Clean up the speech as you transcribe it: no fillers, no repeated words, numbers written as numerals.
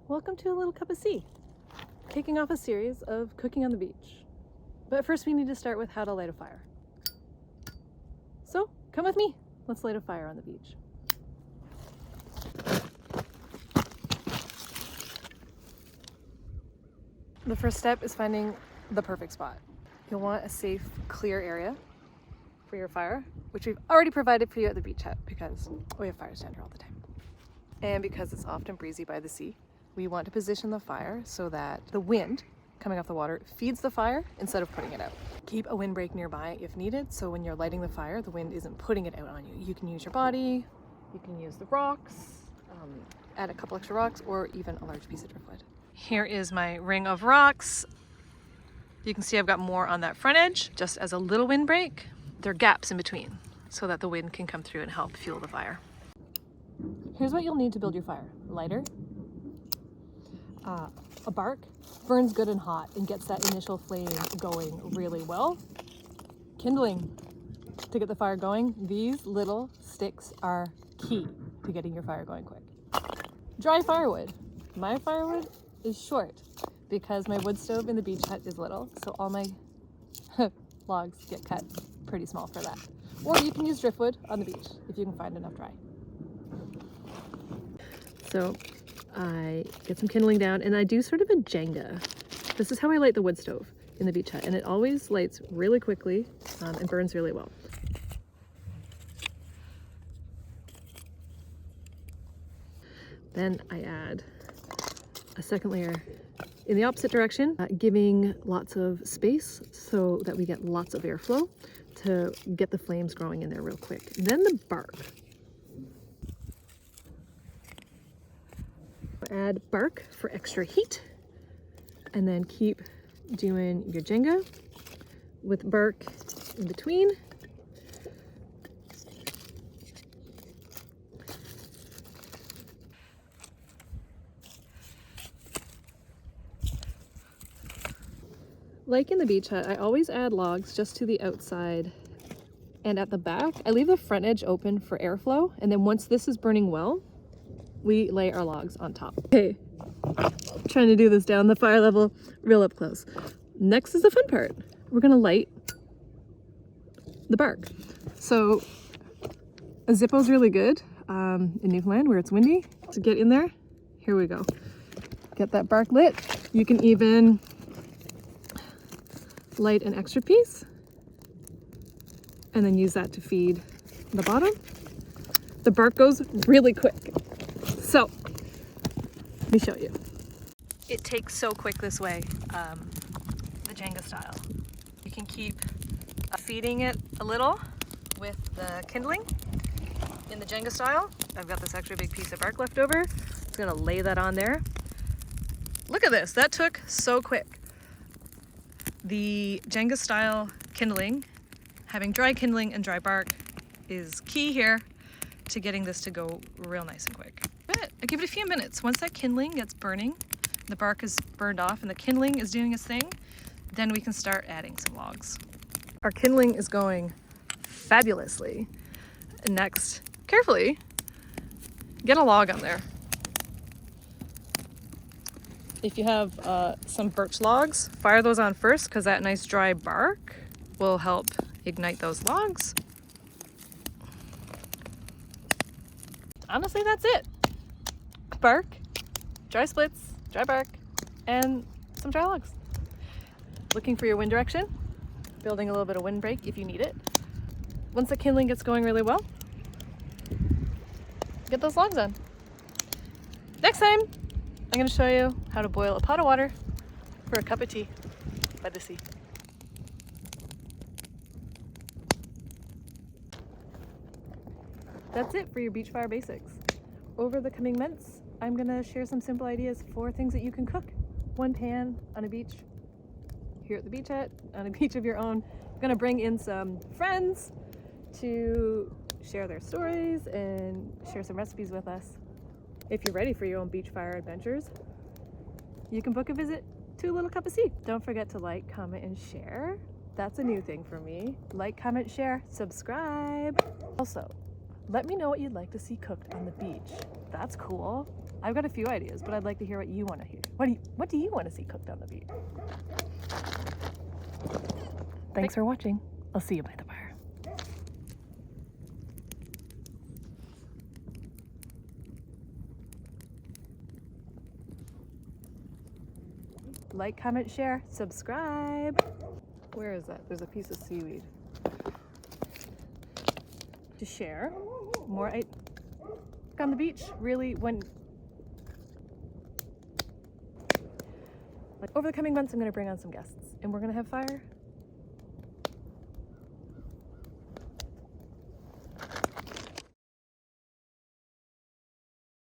Welcome to A Little Cup of Sea, kicking off a series of cooking on the beach. But first we need to start with how to light a fire. So come with me, let's light a fire on the beach. The first step is finding the perfect spot. You'll want a safe, clear area for your fire, which we've already provided for you at the beach hut because we have fires down here all the time. And because it's often breezy by the sea, we want to position the fire so that the wind coming off the water feeds the fire instead of putting it out. Keep a windbreak nearby if needed, so when you're lighting the fire, the wind isn't putting it out on you. You can use your body, you can use the rocks, add a couple extra rocks, or even a large piece of driftwood. Here is my ring of rocks. You can see I've got more on that front edge, just as a little windbreak. There are gaps in between so that the wind can come through and help fuel the fire. Here's what you'll need to build your fire. Lighter, a bark, burns good and hot and gets that initial flame going really well. Kindling, to get the fire going, these little sticks are key to getting your fire going quick. Dry firewood. My firewood is short because my wood stove in the beach hut is little, so all my logs get cut pretty small for that. Or you can use driftwood on the beach if you can find enough dry. So I get some kindling down and I do sort of a Jenga. This is how I light the wood stove in the beach hut, and it always lights really quickly and burns really well. Then I add a second layer in the opposite direction, giving lots of space so that we get lots of airflow to get the flames growing in there real quick. Then the bark. Add bark for extra heat, and then keep doing your Jenga with bark in between. Like in the beach hut, I always add logs just to the outside and at the back. I leave the front edge open for airflow, and then once this is burning well, we lay our logs on top. Okay, trying to do this down the fire level real up close. Next is the fun part. We're gonna light the bark. So a Zippo's really good in Newfoundland where it's windy to get in there. Here we go. Get that bark lit. You can even light an extra piece and then use that to feed the bottom. The bark goes really quick. So, let me show you. It takes so quick this way, the Jenga style. You can keep feeding it a little with the kindling in the Jenga style. I've got this extra big piece of bark left over. Just gonna lay that on there. Look at this, that took so quick. The Jenga style kindling, having dry kindling and dry bark, is key here to getting this to go real nice and quick. But I give it a few minutes. Once that kindling gets burning, the bark is burned off and the kindling is doing its thing, then we can start adding some logs. Our kindling is going fabulously. Next, carefully, get a log on there. If you have some birch logs, fire those on first because that nice dry bark will help ignite those logs. Honestly, that's it. Bark, dry splits, dry bark, and some dry logs. Looking for your wind direction, building a little bit of windbreak if you need it. Once the kindling gets going really well, get those logs on. Next time, I'm going to show you how to boil a pot of water for a cup of tea by the sea. That's it for your beach fire basics. Over the coming months, I'm gonna share some simple ideas for things that you can cook. One pan on a beach, here at the beach hut, on a beach of your own. I'm gonna bring in some friends to share their stories and share some recipes with us. If you're ready for your own beach fire adventures, you can book a visit to A Little Cup of Sea. Don't forget to like, comment, and share. That's a new thing for me. Like, comment, share, subscribe. Also, Let me know what you'd like to see cooked on the beach. That's cool. I've got a few ideas, but I'd like to hear what you want to hear. What do you want to see cooked on the beach? Thanks for watching. I'll see you by the fire. Like, comment, share, subscribe. Where is that? There's a piece of seaweed. To share more on the beach, really, when like over the coming months I'm going to bring on some guests and we're going to have fire